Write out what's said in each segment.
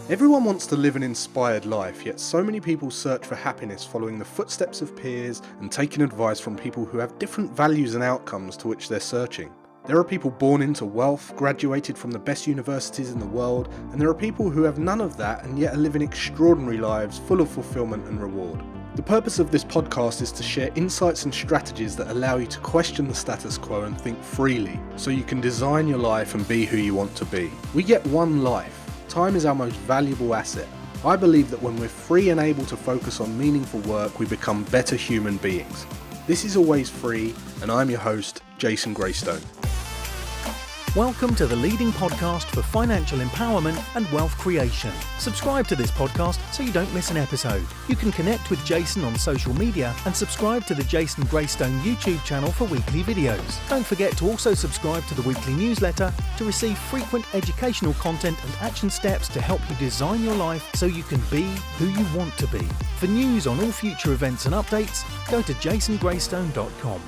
Everyone wants to live an inspired life, yet so many people search for happiness following the footsteps of peers and taking advice from people who have different values and outcomes to which they're searching. There are people born into wealth, graduated from the best universities in the world, and there are people who have none of that and yet are living extraordinary lives full of fulfillment and reward. The purpose of this podcast is to share insights and strategies that allow you to question the status quo and think freely, so you can design your life and be who you want to be. We get one life. Time is our most valuable asset. I believe that when we're free and able to focus on meaningful work, we become better human beings. This is Always Free, and I'm your host, Jason Graystone. Welcome to the leading podcast for financial empowerment and wealth creation. Subscribe to this podcast so you don't miss an episode. You can connect with Jason on social media and subscribe to the Jason Graystone YouTube channel for weekly videos. Don't forget to also subscribe to the weekly newsletter to receive frequent educational content and action steps to help you design your life so you can be who you want to be. For news on all future events and updates, go to jasongraystone.com.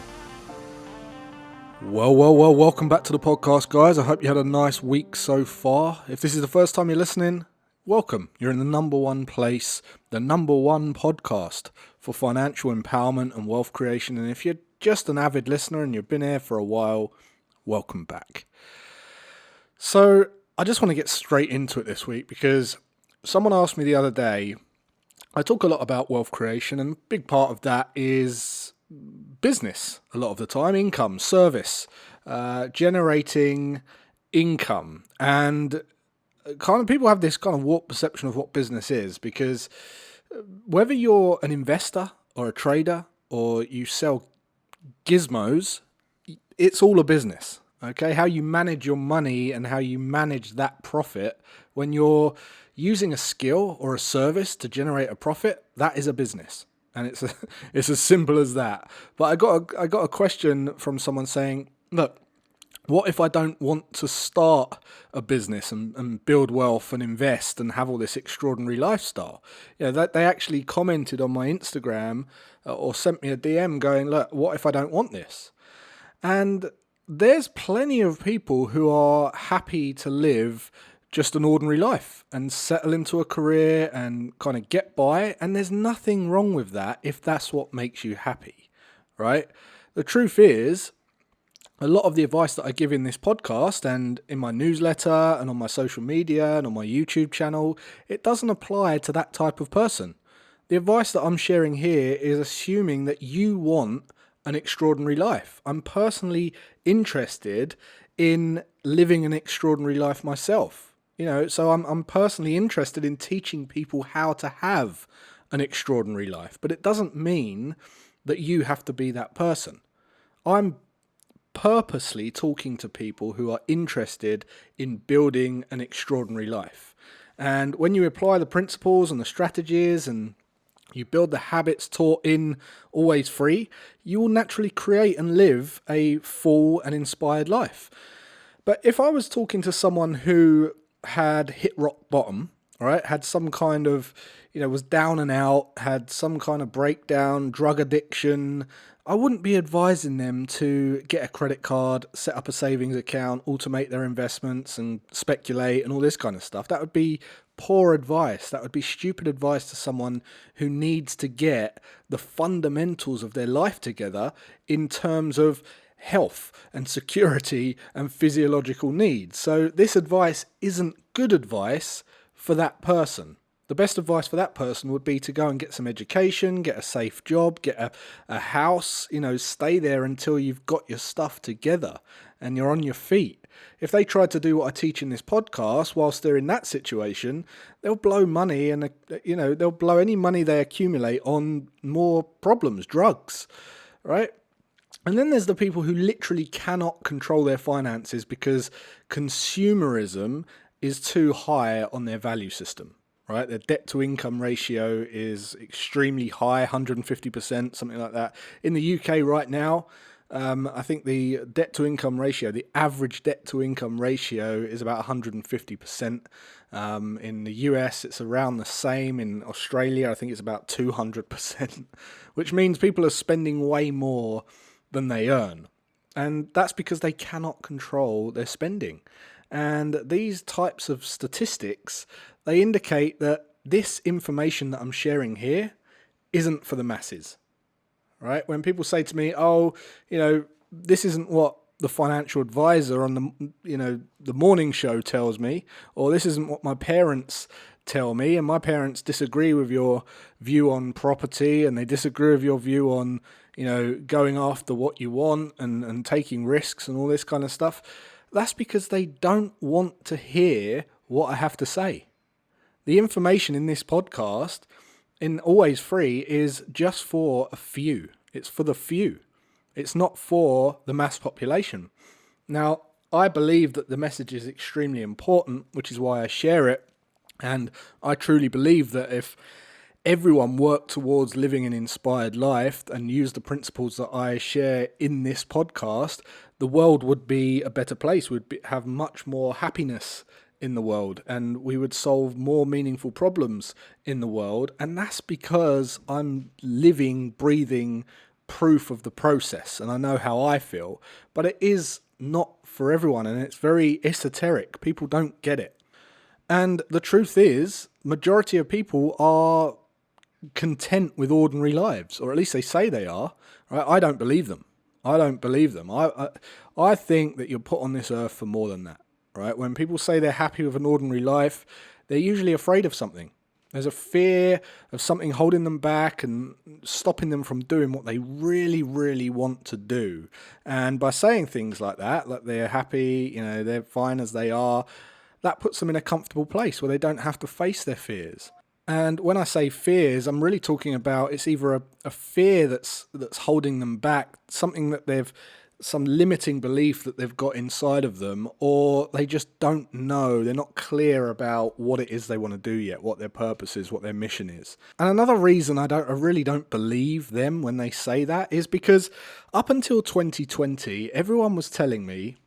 Well, welcome back to the podcast, guys. I hope you had a nice week so far. If this is the first time you're listening, welcome. You're in the number one place, the number one podcast for financial empowerment and wealth creation. And if you're just an avid listener and you've been here for a while, welcome back. So I just want to get straight into it this week because someone asked me the other day, I talk a lot about wealth creation, and a big part of that is business a lot of the time, income, service, generating income. And kind of people have this kind of warped perception of what business is, because whether you're an investor or a trader or you sell gizmos, it's all a business. Okay, how you manage your money and how you manage that profit when you're using a skill or a service to generate a profit, that is a business. And it's as simple as that. But I got a question from someone saying, look, what if I don't want to start a business and build wealth and invest and have all this extraordinary lifestyle? You know, they actually commented on my Instagram or sent me a DM going, look, what if I don't want this? And there's plenty of people who are happy to live just an ordinary life and settle into a career and kind of get by. And there's nothing wrong with that if that's what makes you happy, right? The truth is, a lot of the advice that I give in this podcast and in my newsletter and on my social media and on my YouTube channel, it doesn't apply to that type of person. The advice that I'm sharing here is assuming that you want an extraordinary life. I'm personally interested in living an extraordinary life myself. You know, so I'm personally interested in teaching people how to have an extraordinary life, but it doesn't mean that you have to be that person. I'm purposely talking to people who are interested in building an extraordinary life. And when you apply the principles and the strategies and you build the habits taught in Always Free, you will naturally create and live a full and inspired life. But if I was talking to someone who had hit rock bottom, right, had some kind of, was down and out, had some kind of breakdown, drug addiction, I wouldn't be advising them to get a credit card, set up a savings account, automate their investments and speculate and all this kind of stuff. That would be poor advice. That would be stupid advice to someone who needs to get the fundamentals of their life together in terms of health and security and physiological needs. So this advice isn't good advice for that person. The best advice for that person would be to go and get some education, get a safe job, get a house, stay there until you've got your stuff together and you're on your feet. If they try to do what I teach in this podcast whilst they're in that situation, they'll blow money and, they'll blow any money they accumulate on more problems, drugs, right? And then there's the people who literally cannot control their finances because consumerism is too high on their value system, right? Their debt to income ratio is extremely high, 150%, something like that. In the UK right now, I think the debt to income ratio, the average debt to income ratio is about 150%. In the US, it's around the same. In Australia, I think it's about 200%, which means people are spending way more than they earn. And that's because they cannot control their spending. And these types of statistics, they indicate that this information that I'm sharing here isn't for the masses, right? When people say to me, oh, this isn't what the financial advisor on the morning show tells me, or this isn't what my parents tell me, and my parents disagree with your view on property, and they disagree with your view on, going after what you want and taking risks and all this kind of stuff. That's because they don't want to hear what I have to say. The information in this podcast, in Always Free, is just for a few. It's for the few. It's not for the mass population. Now, I believe that the message is extremely important, which is why I share it. And I truly believe that if everyone worked towards living an inspired life and used the principles that I share in this podcast, the world would be a better place. We'd have much more happiness in the world, and we would solve more meaningful problems in the world. And that's because I'm living, breathing proof of the process, and I know how I feel, but it is not for everyone, and it's very esoteric. People don't get it. And the truth is, majority of people are content with ordinary lives, or at least they say they are, right? I don't believe them. I think that you're put on this earth for more than that, right? When people say they're happy with an ordinary life, they're usually afraid of something. There's a fear of something holding them back and stopping them from doing what they really, really want to do. And by saying things like that, like they're happy, they're fine as they are, that puts them in a comfortable place where they don't have to face their fears. And when I say fears, I'm really talking about it's either a fear that's holding them back, something that some limiting belief that they've got inside of them, or they just don't know, they're not clear about what it is they want to do yet, what their purpose is, what their mission is. And another reason I really don't believe them when they say that is because up until 2020, everyone was telling me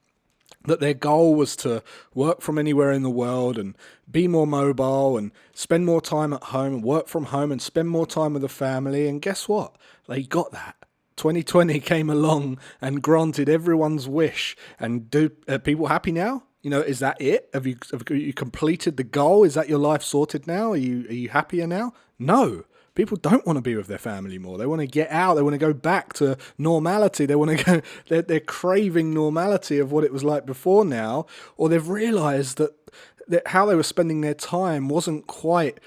that their goal was to work from anywhere in the world and be more mobile and spend more time at home and work from home and spend more time with the family. And guess what? They got that. 2020 came along and granted everyone's wish. And are people happy now? Is that it? Have you completed the goal? Is that your life sorted now? Are you happier now? No. People don't want to be with their family more. They want to get out. They want to go back to normality. They want to go. They're craving normality of what it was like before now, or they've realised that how they were spending their time wasn't quite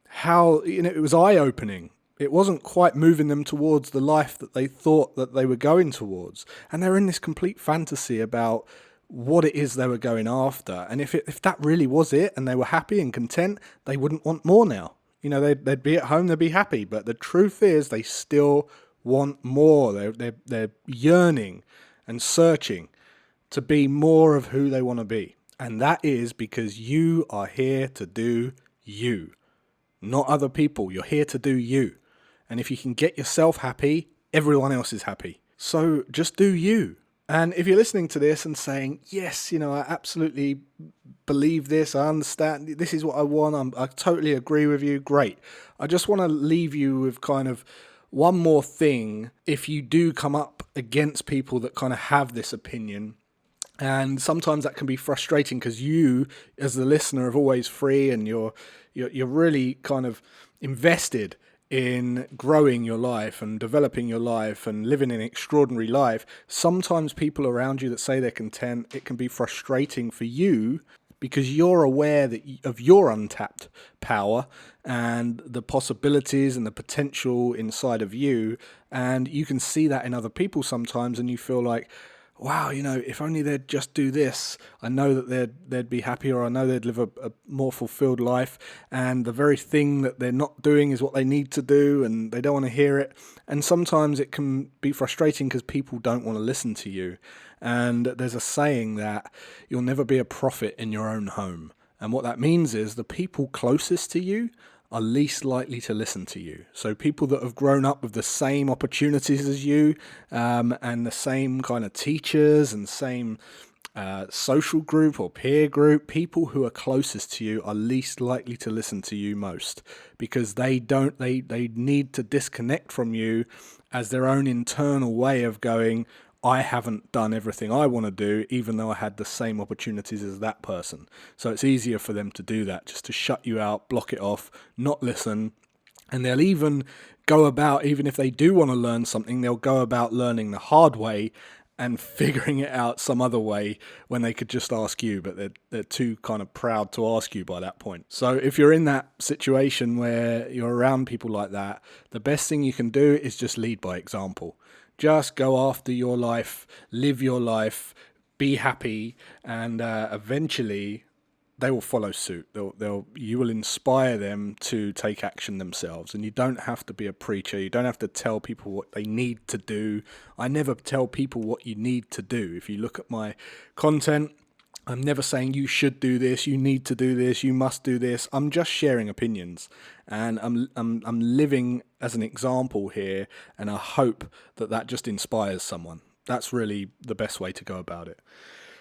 how it was eye-opening. It wasn't quite moving them towards the life that they thought that they were going towards, and they're in this complete fantasy about what it is they were going after. And if that really was it, and they were happy and content, they wouldn't want more now. They'd be at home, they'd be happy. But the truth is, they still want more. They're yearning and searching to be more of who they want to be. And that is because you are here to do you, not other people. You're here to do you. And if you can get yourself happy, everyone else is happy. So just do you. And if you're listening to this and saying, yes, I absolutely believe this, I understand, this is what I want, I totally agree with you, great. I just want to leave you with kind of one more thing. If you do come up against people that kind of have this opinion, and sometimes that can be frustrating because you, as the listener, are always free, and you're really kind of invested in growing your life and developing your life and living an extraordinary life. Sometimes people around you that say they're content, it can be frustrating for you because you're aware of your untapped power and the possibilities and the potential inside of you, and you can see that in other people sometimes, and you feel like, wow, if only they'd just do this, I know that they'd be happier, I know they'd live a more fulfilled life, and the very thing that they're not doing is what they need to do, and they don't want to hear it. And sometimes it can be frustrating because people don't want to listen to you. And there's a saying that you'll never be a prophet in your own home. And what that means is the people closest to you are least likely to listen to you. So people that have grown up with the same opportunities as you, and the same kind of teachers and same social group or peer group, people who are closest to you are least likely to listen to you most, because they need to disconnect from you as their own internal way of going, I haven't done everything I want to do, even though I had the same opportunities as that person. So it's easier for them to do that, just to shut you out, block it off, not listen. And they'll even go about, even if they do want to learn something, they'll go about learning the hard way and figuring it out some other way when they could just ask you, but they're too kind of proud to ask you by that point. So if you're in that situation where you're around people like that, the best thing you can do is just lead by example. Just go after your life, live your life, be happy, and eventually they will follow suit. You will inspire them to take action themselves. And you don't have to be a preacher. You don't have to tell people what they need to do. I never tell people what you need to do. If you look at my content, I'm never saying you should do this, you need to do this, you must do this. I'm just sharing opinions, and I'm living as an example here, and I hope that just inspires someone. That's really the best way to go about it.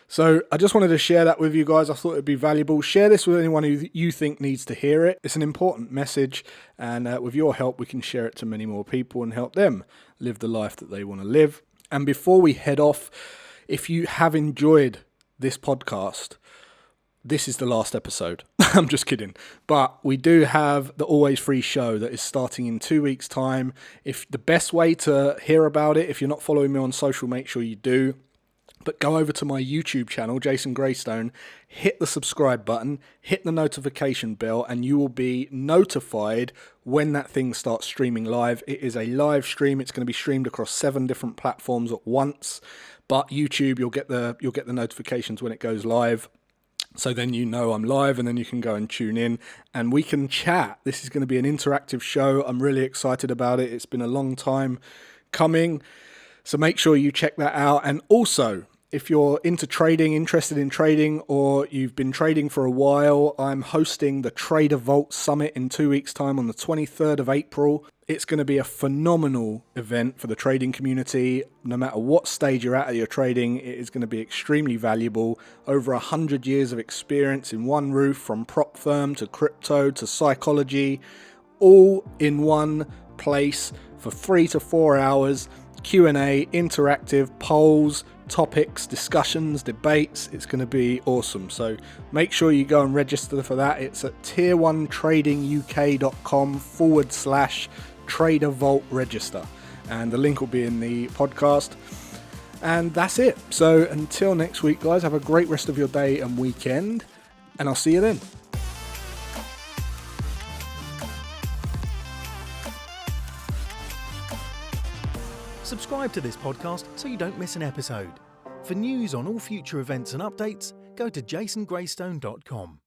So I just wanted to share that with you guys. I thought it'd be valuable. Share this with anyone who you think needs to hear it. It's an important message, and with your help, we can share it to many more people and help them live the life that they want to live. And before we head off, if you have enjoyed this podcast, this is the last episode. I'm just kidding. But we do have the Always Free show that is starting in 2 weeks' time. If the best way to hear about it, if you're not following me on social, make sure you do. But go over to my YouTube channel, Jason Graystone, hit the subscribe button, hit the notification bell, and you will be notified when that thing starts streaming live. It is a live stream. It's going to be streamed across 7 different platforms at once. But YouTube, you'll get the notifications when it goes live. So then you know I'm live, and then you can go and tune in and we can chat. This is going to be an interactive show. I'm really excited about it. It's been a long time coming. So make sure you check that out. And also, if you're interested in trading, or you've been trading for a while, I'm hosting the Trader Vault Summit in 2 weeks' time on the 23rd of April. It's going to be a phenomenal event for the trading community. No matter what stage you're at your trading, it is going to be extremely valuable. Over 100 years of experience in one roof, from prop firm to crypto to psychology, all in one place for 3 to 4 hours. Q&A, interactive polls, topics, discussions, debates. It's going to be awesome. So make sure you go and register for that. It's at tier1tradinguk.com/Trader Vault register. And the link will be in the podcast. And that's it. So until next week, guys, have a great rest of your day and weekend. And I'll see you then. Subscribe to this podcast so you don't miss an episode. For news on all future events and updates, go to jasongraystone.com.